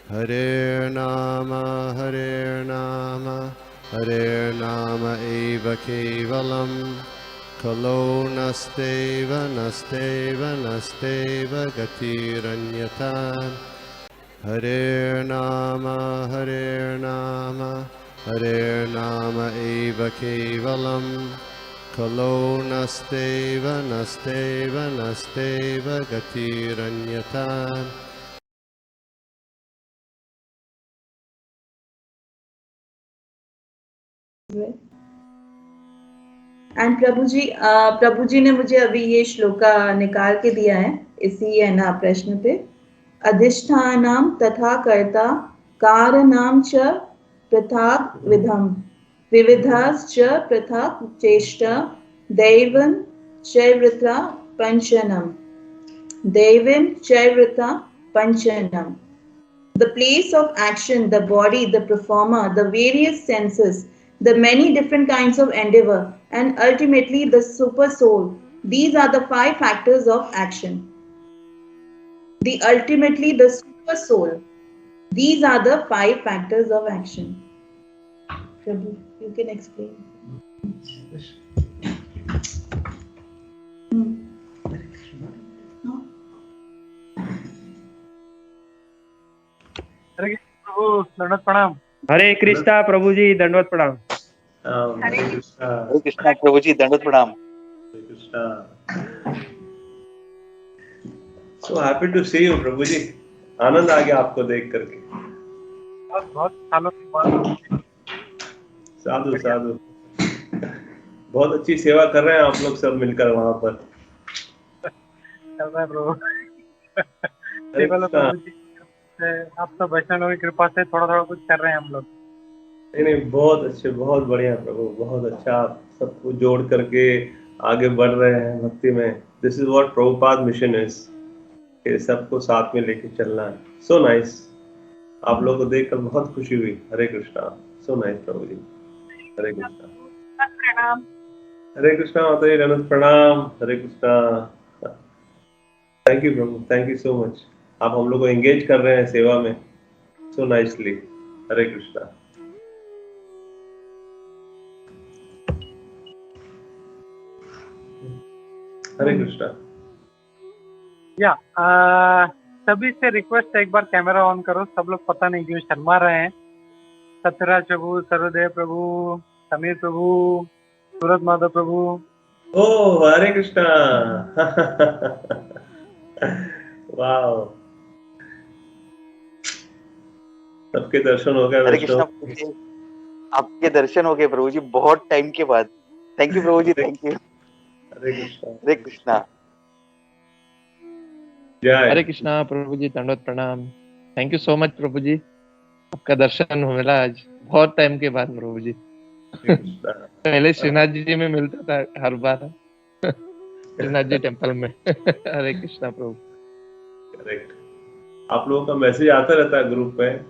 Hare Nama, Hare Nama eva kevalam, Kalo nasteva, nasteva, nasteva gatiranyata. Hare Nama, Hare Nama eva kevalam, Kalo nasteva, nasteva, nasteva gatiranyata. And प्रभु जी ने मुझे अभी ये श्लोका निकाल के दिया है इसी है ना प्रश्न पे। अधिष्ठानम तथा कर्ता कारणाम च पृथक विधम विविधाश्च पृथक चेष्टा दैवं चैवृता पंचनम दैवं चैवृता पंचनम। The place of action, the body, the performer, the various senses, the many different kinds of endeavor, and ultimately the super soul. These are the 5 factors of action. Ultimately the super soul. These are the 5 factors of action. Prabhu, you can explain. हरे प्रभु दंडवत प्रणाम। हरे कृष्णा प्रभु जी दंडवत प्रणाम। हरे कृष्णा प्रभु जी दंडवत प्रणाम। So happy to see you प्रभु जी, आनंद आ गया आपको देख करके। बहुत सालों के बाद। साधु साधु, बहुत अच्छी सेवा कर रहे हैं आप लोग सब मिलकर वहाँ पर। चल रहा है प्रभु। प्रभु जी आप सब वैष्णव की कृपा से थोड़ा थोड़ा कुछ कर रहे हैं हम लोग। नहीं, बहुत अच्छे, बहुत बढ़िया प्रभु, बहुत अच्छा। आप सबको जोड़ करके आगे बढ़ रहे हैं भक्ति में। This is what Prabhupada mission is, कि सबको साथ में लेके चलना है। सो नाइस, आप लोगों को देखकर बहुत खुशी हुई। हरे कृष्णा, सो नाइस प्रभु जी। हरे कृष्णा, प्रणाम। हरे कृष्णा माता जी, दंडवत प्रणाम। हरे कृष्णा, थैंक यू प्रभु, थैंक यू सो मच। आप हम लोग को एंगेज कर रहे हैं सेवा में सो नाइसली। हरे कृष्णा। हरे कृष्णा। या सभी से रिक्वेस्ट है एक बार कैमरा ऑन करो। सब लोग पता नहीं क्यों शर्मा रहे हैं। सत्यराज प्रभु, सर्वदेव प्रभु, समीर प्रभु, सूरज माधव प्रभु। ओह हरे कृष्णा। वाह, सबके दर्शन हो गए। हरे कृष्णा प्रभु जी, आपके दर्शन हो गए प्रभु जी बहुत टाइम के बाद। थैंक यू प्रभु जी, थैंक यू। हरे कृष्णा, हरे कृष्णा। जय। हरे कृष्णा प्रभु जी दंडवत प्रणाम। थैंक यू सो मच प्रभु जी, आपका दर्शन हो मिला आज बहुत टाइम के बाद प्रभु जी। पहले श्रीनाथ जी में मिलता था हर बार श्रीनाथ जी टेम्पल में। हरे कृष्णा प्रभु। करेक्ट, आप लोगों का मैसेज आता रहता है ग्रुप में।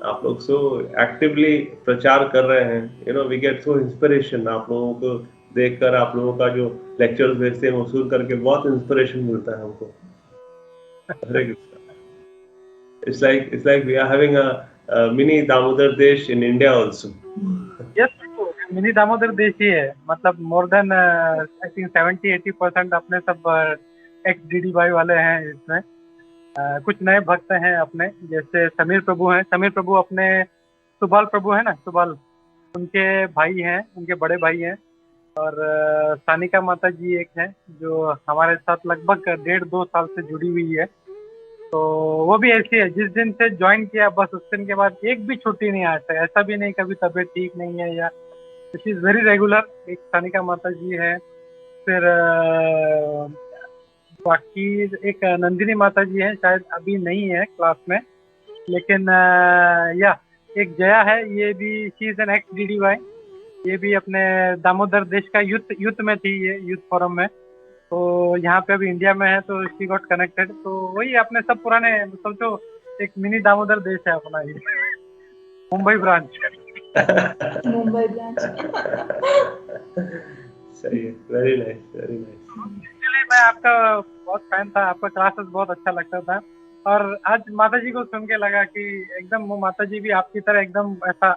आप लोग सो एक्टिवली प्रचार कर रहे हैं। You know we get so inspiration. आप लोगों को देखकर, आप लोगों का जो लेक्चर्स भेजते हैं वो सुन करके बहुत इंस्पिरेशन मिलता है हमको। हरे Krishna. It's like we are having a mini Damodar Desh in India also. Yes, mini Damodar देश ही है। मतलब मोर देन आई थिंक 70-80% अपने सब एक्स डीडी बाई वाले हैं इसमें। कुछ नए भक्त हैं अपने, जैसे समीर प्रभु हैं। समीर प्रभु अपने सुबाल प्रभु है ना, सुबाल उनके भाई हैं, उनके बड़े भाई हैं। और सानिका माता जी एक हैं जो हमारे साथ लगभग 1.5-2 साल से जुड़ी हुई है। तो वो भी ऐसी है, जिस दिन से ज्वाइन किया बस उस दिन के बाद एक भी छुट्टी नहीं आता है। ऐसा भी नहीं कभी तबीयत ठीक नहीं है या दिस इज वेरी रेगुलर। एक सानिका माता जी है, फिर बाकी एक नंदिनी माता जी है, शायद अभी नहीं है क्लास में, लेकिन या एक जया है, ये भी she is an x DDY। ये भी अपने दामोदर देश का यूथ में थी, ये यूथ फोरम में। तो यहाँ पे अभी इंडिया में है तो शी गॉट कनेक्टेड। तो वही अपने सब पुराने, सोचो एक मिनी दामोदर देश है अपना ये। मुंबई ब्रांच। मुंबई ब्रांच। सही है, वेरी नाइस, वेरी नाइस। इसलिए मैं आपका बहुत फैन था, आपका क्लासेस बहुत अच्छा लगता था। और आज माता जी को सुन के लगा कि एकदम वो माता जी भी आपकी तरह एकदम ऐसा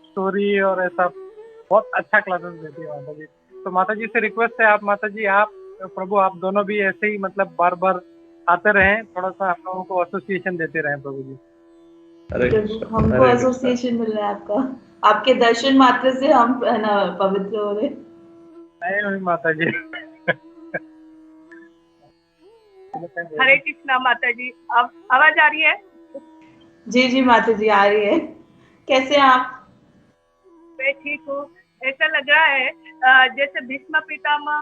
स्टोरी और ऐसा बहुत अच्छा क्लासेस देती है माता जी। तो माता जी से रिक्वेस्ट है, आप माता जी, आप प्रभु, आप दोनों भी ऐसे ही मतलब बार बार आते रहें, थोड़ा सा हम लोगों को एसोसिएशन देते रहें प्रभु जी। हरे प्रभु, कृष्ण, हमको हरे कृष्ण। एसोसिएशन मिल रहा है आपका, आपके दर्शन मात्र से हम है ना पवित्र हो रहे। नहीं हुई माता जी। हरे कृष्णा माता जी, अब आवाज आ रही है? जी जी माता जी आ रही है। कैसे हैं आप? मैं ठीक हूँ। ऐसा लग रहा है जैसे भीष्म पितामह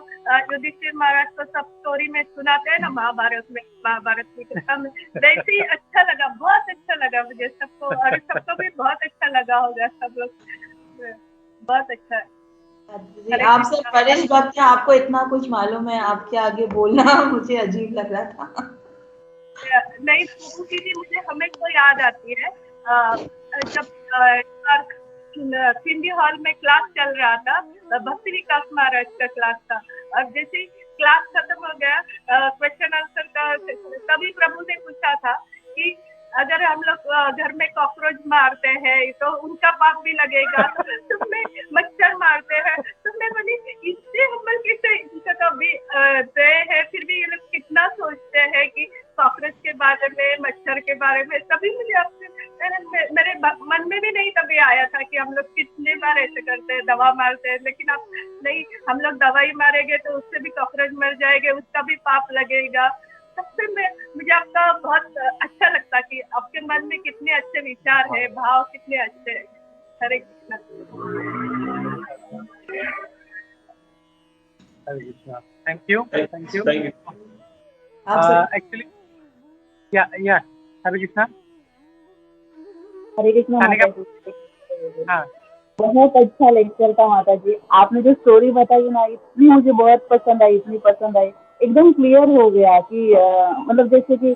युधिष्ठिर महाराज को सब स्टोरी में सुनाते हैं ना महाभारत की कथा में, वैसे ही अच्छा लगा, बहुत अच्छा लगा मुझे सबको, और सबको भी बहुत अच्छा लगा होगा सब लोग, बहुत अच्छा है। जी, आप सब वरिष्ठ भक्त हैं, आपको इतना कुछ मालूम है, आपके आगे बोलना मुझे अजीब लग रहा था। नहीं, प्रभु की जी मुझे हमेशा याद आती है जब सिंधी हॉल में क्लास चल रहा था, भक्ति विकास महाराज का क्लास था, और जैसे क्लास खत्म हो गया क्वेश्चन आंसर का, तभी प्रभु ने पूछा था कि अगर हम लोग घर में कॉकरोच मारते हैं तो उनका पाप भी लगेगा, तुमने मच्छर मारते हैं, तुमने बोली इससे हम लोग कैसे, इनका तो अभी है, फिर भी ये लोग कितना सोचते हैं कि कॉकरोच के बारे में, मच्छर के बारे में। तभी मुझे आपसे मेरे मन में भी नहीं तभी आया था कि हम लोग कितने बार ऐसे करते हैं, दवा मारते हैं, लेकिन आप नहीं, हम लोग दवाई मारेंगे तो उससे भी कॉकरोच मर जाएंगे, उसका भी पाप लगेगा। सबसे मुझे आपका बहुत अच्छा लगता कि आपके मन में कितने अच्छे विचार है, भाव कितने अच्छे हैं। Hare Krishna. Hare Krishna, thank you, thank you. Thank you. Actually या हरे कृष्णा। हरे कृष्णा खाने का माता जी। हाँ, बहुत अच्छा लेक्चर था माता जी, आपने जो स्टोरी बताई ना, इतनी मुझे बहुत पसंद आई, इतनी पसंद आई, एकदम क्लियर हो गया कि मतलब जैसे कि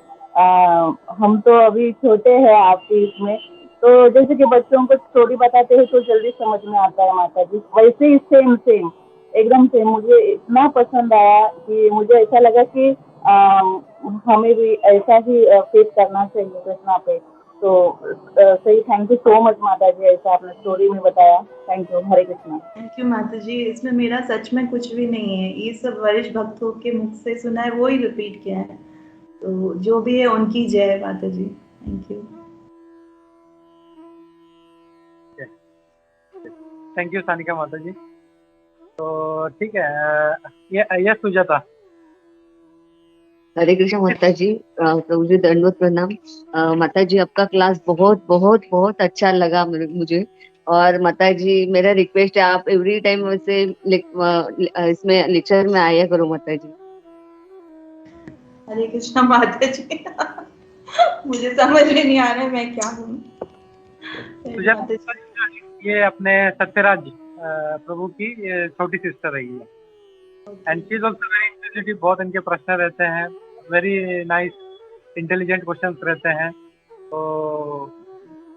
हम तो अभी छोटे हैं आपकी इसमें, तो जैसे कि बच्चों को स्टोरी बताते हैं तो जल्दी समझ में आता है माता जी, वैसे ही सेम सेम एकदम सेम मुझे इतना पसंद आया कि मुझे ऐसा लगा कि हमें भी ऐसा ही फेस करना चाहिए कृष्णा पे। तो सही, थैंक यू सो मच माता जी, ऐसा आपने स्टोरी में बताया, thank you. Hare Krishna. Thank you माता जी, इसमें मेरा सच में कुछ भी नहीं है, ये सब वरिष्ठ भक्तों के मुख से सुना है, वो ही रिपीट किया है, तो जो भी है उनकी जय माता जी। Thank you. Thank you Sanika माता जी। तो ठीक है, ये सुजाता। हरे कृष्ण माता जी, प्रभु जी दंडवत प्रणाम। माता जी आपका क्लास बहुत बहुत बहुत अच्छा लगा मुझे, और माता जी मेरा रिक्वेस्ट है आप एवरी टाइम वैसे इसमें लेक्चर में आया करो माता जी। हरे कृष्णा माता जी। मुझे समझ में नहीं आ रहा है मैं क्या बोलूं। सुजाता, ये अपने सत्यराज प्रभु की छोटी सिस्टर रही है, and she is also very intelligent, बहुत इनके प्रश्न रहते हैं, वेरी नाइस इंटेलिजेंट क्वेश्चंस रहते हैं। तो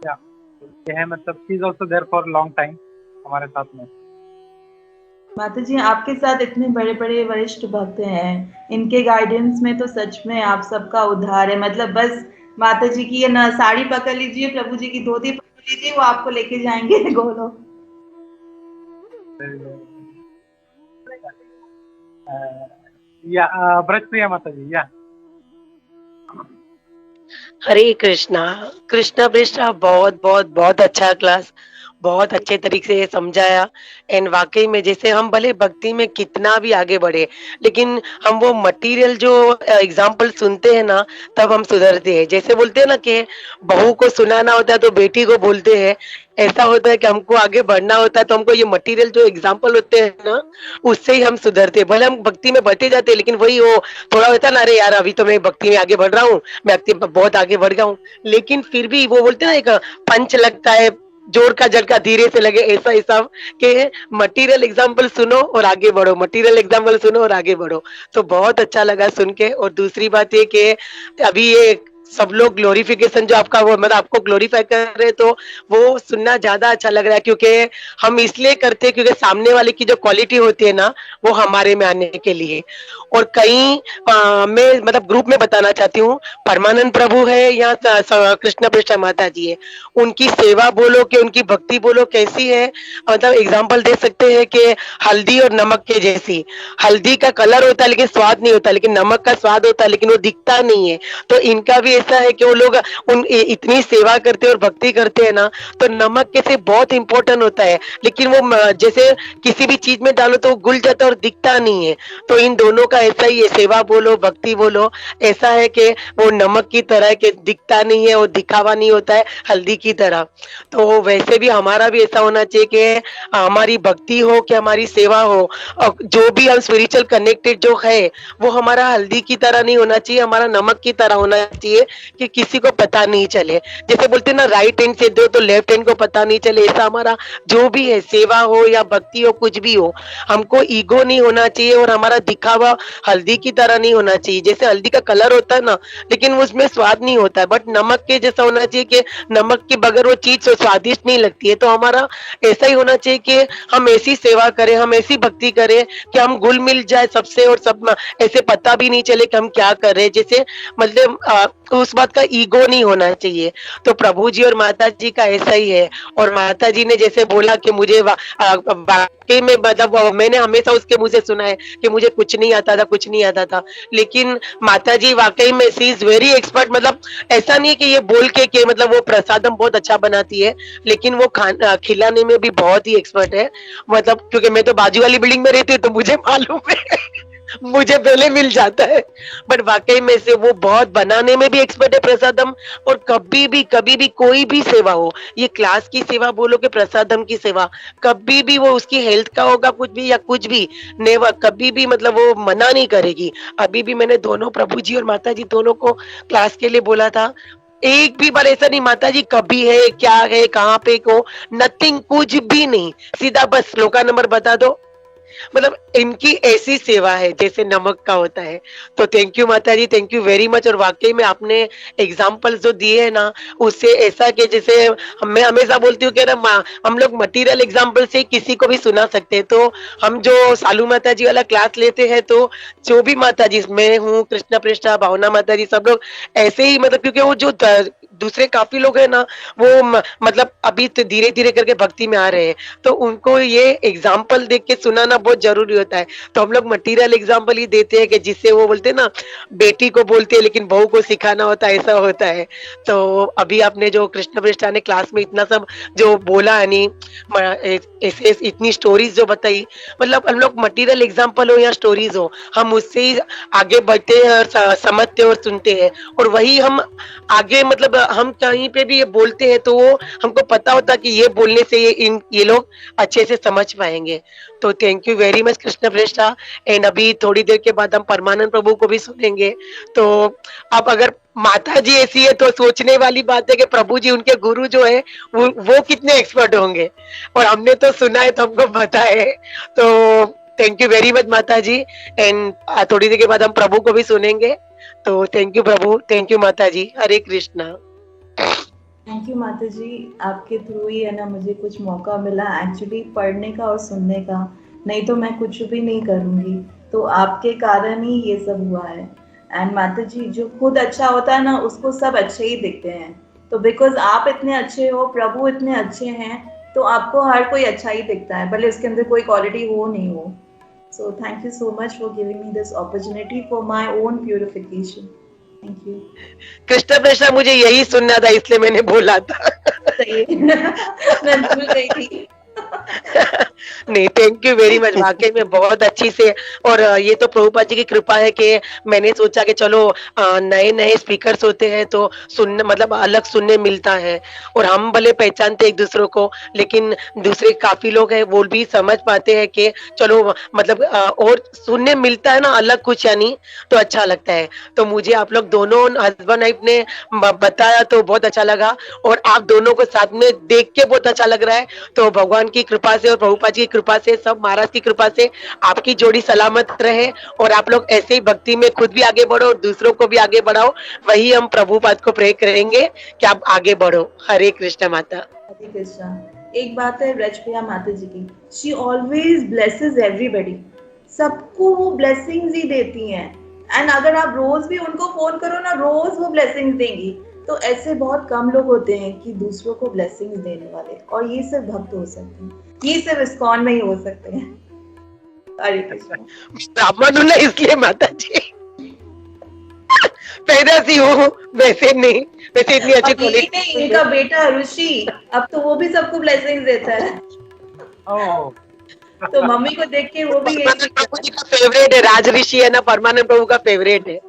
क्या ये है, मतलब she is also there for long time हमारे साथ में। माता जी आपके साथ इतने बड़े बड़े वरिष्ठ भक्त हैं, इनके गाइडेंस में तो सच में आप सबका उद्धार है। मतलब बस माता जी की ये ना साड़ी पकड़ लीजिए, प्रभु जी की धोती पकड़ लीजिए, वो आपको लेके जाएंगे गोलो। या ब्रजप्रिया माता जी, या हरे कृष्णा। कृष्णा बेस्टा, बहुत बहुत बहुत अच्छा क्लास, बहुत अच्छे तरीके से समझाया। एंड वाकई में जैसे हम भले भक्ति में कितना भी आगे बढ़े, लेकिन हम वो मटेरियल जो एग्जाम्पल सुनते हैं ना, तब हम सुधरते हैं। जैसे बोलते हैं ना कि बहू को सुनाना होता है तो बेटी को बोलते हैं, ऐसा होता है कि हमको आगे बढ़ना होता है तो हमको ये मटेरियल जो एग्जाम्पल होते हैं ना, उससे ही हम सुधरते हैं। भले हम भक्ति में बढ़ते जाते हैं, लेकिन वही वो थोड़ा होता है ना, अरे यार अभी तो मैं भक्ति में आगे बढ़ रहा हूँ, मैं भक्ति में बहुत आगे बढ़ गया हूँ, लेकिन फिर भी वो बोलते हैं ना, एक पंच लगता है, जोर का झटका धीरे से लगे, ऐसा ऐसा के मटेरियल एग्जाम्पल सुनो और आगे बढ़ो, मटेरियल एग्जाम्पल सुनो और आगे बढ़ो। तो बहुत अच्छा लगा सुन के। और दूसरी बात ये कि अभी ये सब लोग ग्लोरिफिकेशन जो आपका वो मतलब आपको ग्लोरीफाई कर रहे हैं, तो वो सुनना ज्यादा अच्छा लग रहा है, क्योंकि हम इसलिए करते हैं क्योंकि सामने वाले की जो क्वालिटी होती है ना, वो हमारे में आने के लिए। और कहीं मैं मतलब ग्रुप में बताना चाहती हूँ, परमानंद प्रभु है या कृष्ण पृष्ठा माता जी है, उनकी सेवा बोलो कि उनकी भक्ति बोलो कैसी है, मतलब एग्जाम्पल दे सकते हैं कि हल्दी और नमक के जैसी। हल्दी का कलर होता है लेकिन स्वाद नहीं होता, लेकिन नमक का स्वाद होता है लेकिन वो दिखता नहीं है। तो इनका भी ऐसा है कि वो लोग इतनी सेवा करते हैं और भक्ति करते हैं ना, तो नमक कैसे बहुत इंपॉर्टेंट होता है, लेकिन वो जैसे किसी भी चीज में डालो तो वो घुल जाता है और दिखता नहीं है। तो इन दोनों का ऐसा ही है, सेवा बोलो भक्ति बोलो, ऐसा है कि वो नमक की तरह के दिखता नहीं है और दिखावा नहीं होता है हल्दी की तरह। तो वैसे भी हमारा भी ऐसा होना चाहिए कि हमारी भक्ति हो कि हमारी सेवा हो, और जो भी हम स्पिरिचुअल कनेक्टेड जो है वो हमारा हल्दी की तरह नहीं होना चाहिए, हमारा नमक की तरह होना चाहिए कि किसी को पता नहीं चले। जैसे बोलते हैं ना, राइट हैंड से दो तो लेफ्ट हैंड को पता नहीं चले, ऐसा हमारा जो भी है सेवा हो या भक्ति हो कुछ भी हो, हमको ईगो नहीं होना चाहिए और हमारा दिखावा हल्दी की तरह नहीं होना चाहिए। जैसे हल्दी का कलर होता है ना, लेकिन उसमें स्वाद नहीं होता है, बट नमक के जैसा होना चाहिए कि नमक के बगैर वो चीज स्वादिष्ट नहीं लगती है। तो हमारा ऐसा ही होना चाहिए कि हम ऐसी सेवा करें, हम ऐसी भक्ति करें कि हम घुल मिल जाए सबसे, और सब ऐसे पता भी नहीं चले कि हम क्या कर रहे हैं। जैसे मतलब उस बात का ईगो नहीं होना चाहिए। तो प्रभु जी और माता जी का ऐसा ही है। और माता जी ने जैसे बोला कि मुझे वाकई में मतलब मैंने हमेशा उसके मुंह से सुना है कि मुझे कुछ नहीं आता था, कुछ नहीं आता था, लेकिन माता जी वाकई में शी इज वेरी एक्सपर्ट। मतलब ऐसा नहीं है कि ये बोल के मतलब वो प्रसादम बहुत अच्छा बनाती है, लेकिन वो खिलाने में भी बहुत ही एक्सपर्ट है। मतलब क्योंकि मैं तो बाजू वाली बिल्डिंग में रहती हूँ तो मुझे मालूम है मुझे पहले मिल जाता है, बट वाकई में से वो बहुत बनाने में भी एक्सपर्ट है प्रसादम। और कभी भी कोई भी सेवा हो, ये क्लास की सेवा बोलो कि प्रसादम की सेवा, कभी भी वो उसकी हेल्थ का होगा कुछ भी या कुछ भी नेवर, कभी भी मतलब वो मना नहीं करेगी। अभी भी मैंने दोनों प्रभु जी और माता जी दोनों को क्लास के लिए बोला था, एक भी बार ऐसा नहीं माता जी कभी है क्या है कहाँ पे को, नथिंग, कुछ भी नहीं, सीधा बस श्लोका नंबर बता दो। मतलब इनकी ऐसी सेवा है जैसे नमक का होता है। तो थैंक यू माता जी, थैंक यू वेरी मच। और वाकई में आपने एग्जाम्पल जो दिए है ना, उससे ऐसा कि जैसे मैं हमेशा बोलती हूँ कि ना हम लोग मटेरियल एग्जाम्पल से किसी को भी सुना सकते हैं। तो हम जो सालू माता जी वाला क्लास लेते हैं, तो जो भी माता जी, मैं हूँ, कृष्णा पृष्ठा, भावना माता जी, सब लोग ऐसे ही मतलब, क्योंकि वो जो दूसरे काफी लोग हैं ना, वो मतलब अभी तो धीरे धीरे करके भक्ति में आ रहे हैं, तो उनको ये एग्जाम्पल देख के सुनाना बहुत जरूरी होता है। तो हम लोग मटेरियल एग्जाम्पल ही देते हैं कि जिससे वो बोलते हैं ना, बेटी को बोलते हैं लेकिन बहू को सिखाना होता है, ऐसा होता है। तो अभी आपने जो कृष्ण पृष्ठा ने क्लास में इतना सब जो बोला, यानी इतनी स्टोरीज जो बताई, मतलब हम लोग मटेरियल एग्जाम्पल हो या स्टोरीज हो, हम उससे ही आगे बढ़ते हैं और समझते और सुनते हैं, और वही हम आगे मतलब हम कहीं पे भी ये बोलते हैं तो वो हमको पता होता कि ये बोलने से ये लोग अच्छे से समझ पाएंगे। तो thank you very much Krishna पृष्ठा। एंड अभी थोड़ी देर के बाद हम परमानंद प्रभु को भी सुनेंगे। तो अब अगर माता जी ऐसी है तो सोचने वाली बात है कि प्रभु जी, उनके गुरु जो है वो कितने एक्सपर्ट होंगे, और हमने तो सुना है तो हमको पता है। तो थैंक यू वेरी मच माता जी। एंड थोड़ी देर के बाद हम प्रभु को भी सुनेंगे। तो थैंक यू प्रभु, थैंक यू माता जी, हरे कृष्णा। थैंक यू माता जी, आपके थ्रू ही है ना मुझे कुछ मौका मिला एक्चुअली पढ़ने का और सुनने का, नहीं तो मैं कुछ भी नहीं करूँगी। तो आपके कारण ही ये सब हुआ है। एंड माता जी, जो खुद अच्छा होता है ना उसको सब अच्छे ही दिखते हैं। तो बिकॉज आप इतने अच्छे हो, प्रभु इतने अच्छे हैं, तो आपको हर कोई अच्छा ही दिखता है, भले उसके अंदर कोई क्वालिटी हो नहीं हो। So thank you so much for giving me this opportunity for my own purification. Thank you. Krishna पृष्ठा, मुझे यही सुनना था इसलिए मैंने बोला था। सही है। मैं भूल गई थी। नहीं, थैंक यू वेरी मच, वाकई में बहुत अच्छी से। और ये तो प्रभुपाद जी की कृपा है कि मैंने सोचा कि चलो नए नए स्पीकर्स होते हैं तो सुनने मतलब अलग सुनने मिलता है, और हम भले पहचानते एक दूसरे को, लेकिन दूसरे काफी लोग हैं वो भी समझ पाते हैं कि चलो मतलब और सुनने मिलता है ना अलग कुछ, यानी तो अच्छा लगता है। तो मुझे आप लोग दोनों हस्बैंड वाइफ ने बताया तो बहुत अच्छा लगा, और आप दोनों को साथ में देख के बहुत अच्छा लग रहा है। तो भगवान की कृपा से और प्रभुपाद जी की कृपा से, सब महाराज की कृपा से आपकी जोड़ी सलामत रहे और आप लोग ऐसे ही भक्ति में खुद भी आगे बढ़ो और दूसरों को भी आगे बढ़ाओ। वही हम प्रभुपाद को प्रे करेंगे कि आप आगे बढ़ो। हरे कृष्ण माता। हरे कृष्णा। एक बात है ब्रजप्रिया माता जी की, शी ऑलवेज ब्लेसेस एवरीबडी, सबको वो ब्लेसिंग्स ही देती हैं। एंड अगर आप रोज भी उनको फोन करो ना, रोज वो ब्लेसिंग्स देंगी। तो ऐसे बहुत कम लोग होते हैं कि दूसरों को ब्लेसिंग्स देने वाले, और ये सिर्फ भक्त हो सकते हैं, ये सिर्फ इस्कॉन में ही हो सकते हैं। हरे कृष्णा। ब्राह्मण हूं ना इसलिए माता जी, पैदा सी हूँ वैसे नहीं, वैसे इतनी अच्छी अब ये क्वालिटी नहीं, इनका बेटा ऋषि अब तो वो भी सबको ब्लेसिंग्स देता है। ओह तो मम्मी को देख के वो भी यही परमानंद प्रभु जी का फेवरेट है, राज ऋषि है ना, परमानंद प्रभु का फेवरेट है।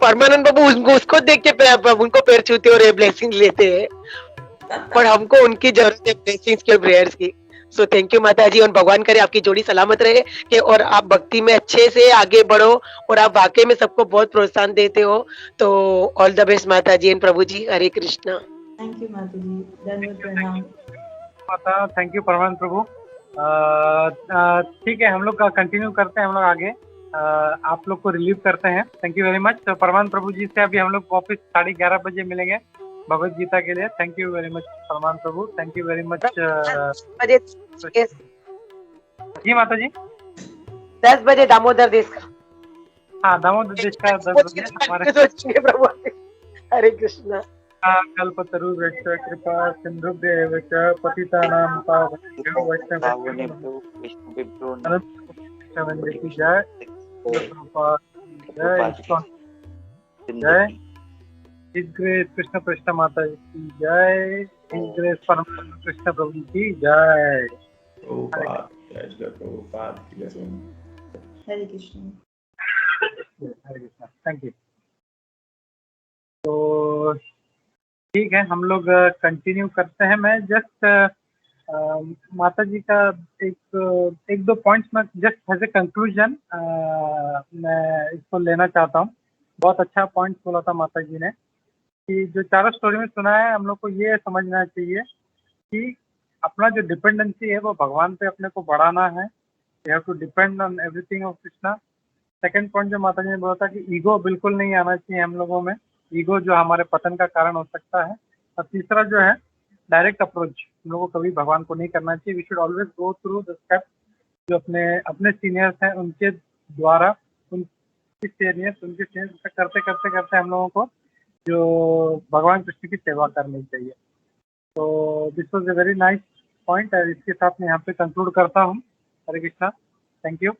परमानंद प्रभु उसको देख के उनको पैर छूते और ब्लेसिंग लेते हैं, पर हमको उनकी जरूरत है ब्लेसिंग्स के, प्रेयर्स की। सो थैंक यू माता जी, और भगवान करे आपकी जोड़ी सलामत रहे कि और आप भक्ति में अच्छे से आगे बढ़ो और आप वाकई में सबको बहुत प्रोत्साहन देते हो। तो ऑल द बेस्ट माता जी एंड प्रभु जी। हरे कृष्णा। थैंक यू माता जी, धन्यवाद, प्रणाम। माता, थैंक यू परमान प्रभु। ठीक है, हम लोग कंटिन्यू करते हैं, हम लोग आगे आप लोग को रिलीव करते हैं। Thank you very much. तो परमान प्रभु जी से अभी हम लोग वापस 11:30 बजे मिलेंगे भगवत गीता के लिए। थैंक यू वेरी मच परमान प्रभु, थैंक यू वेरी मच। जी माता जी, 10 बजे दामोदर देश का। हाँ, दामोदर देश का 10 बजे हमारे। प्रभु हरे कृष्णा। कल्पतरुभ्यश्च कृपा सिन्धुभ्येव च पतितानां पावनेभ्यो वैष्णवेभ्यो की जय। जय हिज ग्रेस कृष्ण कृष्ण माता जी की जय। हिज ग्रेस परम कृष्ण प्रभु की जय। हरे कृष्ण। हरे कृष्ण। Thank you. तो ठीक है, हम लोग कंटिन्यू करते हैं। मैं जस्ट माता जी का एक दो पॉइंट्स में जस्ट एज ए कंक्लूजन मैं इसको लेना चाहता हूँ। बहुत अच्छा पॉइंट बोला था माता जी ने कि जो चारों स्टोरी में सुना है, हम लोग को ये समझना चाहिए कि अपना जो डिपेंडेंसी है वो भगवान पे अपने को बढ़ाना है। You have to depend on everything of Krishna. Second point जो माता जी ने बोला था कि ईगो बिल्कुल नहीं आना चाहिए हम लोगों में, ईगो जो हमारे पतन का कारण हो सकता है। और तीसरा जो है डायरेक्ट अप्रोच, हम लोगों को कभी भगवान को नहीं करना चाहिए। We should always go through the step जो अपने सीनियर्स हैं उनके द्वारा, उनके सीनियर्स करते करते करते हम लोगों को जो भगवान कृष्ण की सेवा करनी चाहिए। तो this was a very nice point. इसके साथ मैं यहाँ पे कंक्लूड करता हूँ। हरे कृष्णा, थैंक यू।